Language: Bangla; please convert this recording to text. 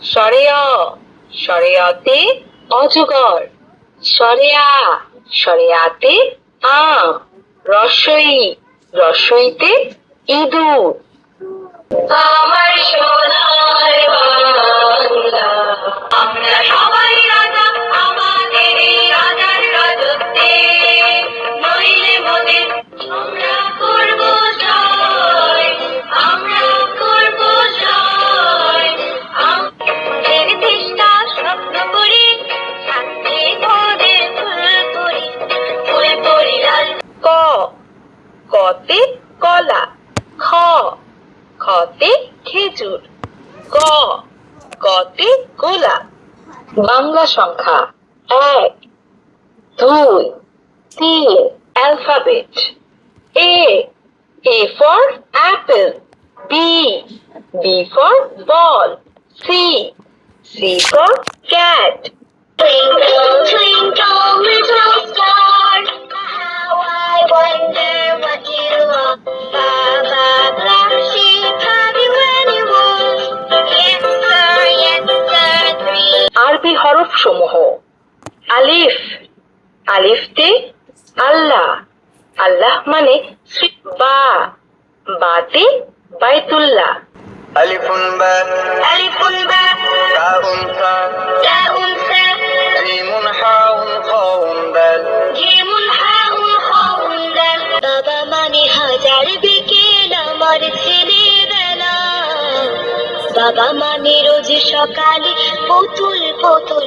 স্বরে অ, স্বরে অতে অজগর। স্বরে আ, স্বরে আতে আম। রস্বই, রস্বইতে ইঁদুর। আমার সোনার বাংলা, আমরা সবাই রাজা আমাদের এই রাজার রাজত্বে। নইলে মোদের আমরা করব জয়, আমরা করব জয়। আমাদের দেশটা স্বপ্ন করি, সাথে মোদের ফুল করি, ফুল করি লাল। ক, কতে কলা। খ, খতে খেজুর। গ, গতে গোলাপ। বাংলা সংখ্যা 1, 2, 3, alphabet. A for apple. B for ball. C for cat. Twinkle, twinkle, little star, how I wonder what you are. Baba, black sheep, happy when you walk. Yes, sir, 3. আরবি হরফ সমূহ। আলিফ, আলিফতে আল্লাহ। আল্লাহ মানে বা, বাতে বাইতুল্লাহ। আলিফুন বা, আলিফুন বা, তাউন সা, তাউন সা, জিমুন হাউন খাউন দাল, জিমুন হাউন খাউন দাল। বাবা মানে হাজার বিকেল আমার ছেলেবেলা। বাবা মানে রোজ সকালে পুতুল পুতুল